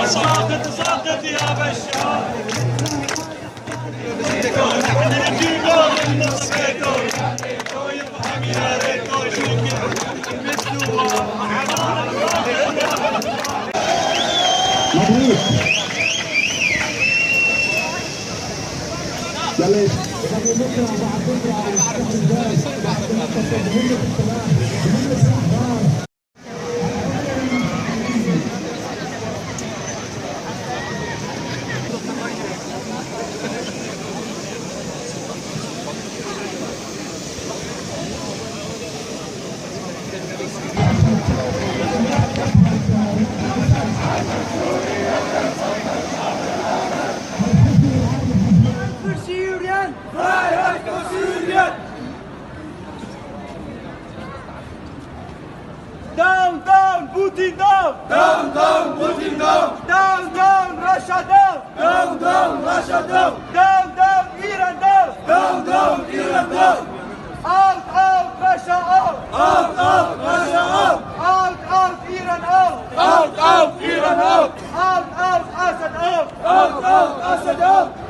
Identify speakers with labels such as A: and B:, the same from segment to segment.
A: ساقط ساقط يا بشار Down, down, Putin down!
B: Down, down, Putin down!
A: Down, down, Russia down!
B: Down, down, Russia down!
A: Down, down, Iran down!
B: Down, down, Iran down!
A: Out, out, Russia out!
B: Out, out, Russia out!
A: Out, out, Iran out!
B: Out, out, Iran out!
A: Out, out, Assad out!
B: Out, out, Assad out!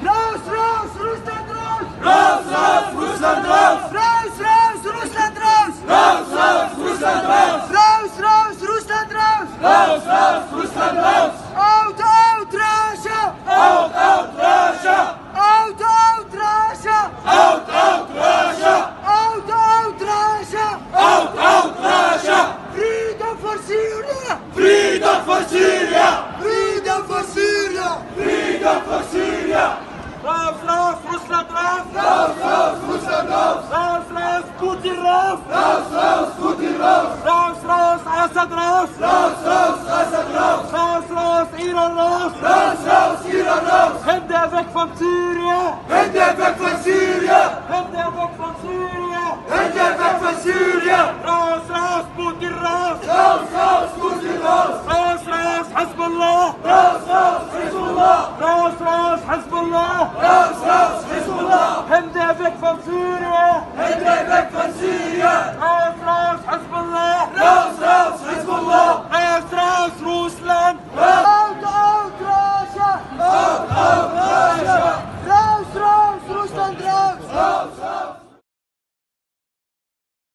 A: Raus, raus, Russland raus!
B: Raus, raus, Russland raus!
A: Raus, raus, Russland raus!
B: Raus, raus, Russland raus!
A: Raus, raus, Russland raus!
B: Raus, raus, Russland raus!
A: Out, out, Russia!
B: Out, out, Russia!
A: Out, out, Russia!
B: Out, out, Russia!
A: Out, out, Russia!
B: Out, out, Russia!
A: Freedom for Syria!
B: Freedom for Syria!
A: Freedom for Syria!
B: Freedom for Syria!
A: Raus, raus, Russland raus!
B: Raus, raus, Russland raus!
A: Raus, raus, Putin raus!
B: Raus, raus, Putin raus!
A: Raus, raus, Assad raus!
B: Raus, raus, Assad raus!
A: Raus, raus, Iran raus!
B: Raus, raus, Iran raus!
A: Hände weg von Syrien!
B: Hände weg von Syrien!
A: Hände weg von Syrien!
B: Hände weg von Syrien!
A: Raus, raus, Putin raus!
B: Raus, raus, Putin raus!
A: راس راس حزب الله
B: راس راس حزب الله!
A: راس راس حزب الله
B: راس راس حزب الله!
A: هندي فيك فان سوريا
B: Hände weg von Syrien!
A: راس راس حزب الله
B: Raus, raus, حزب الله!
A: راس راس روسلاند اوت اوت راشا
B: Out, out, Russia!
A: راس راس روسلاند راس
B: Raus, raus!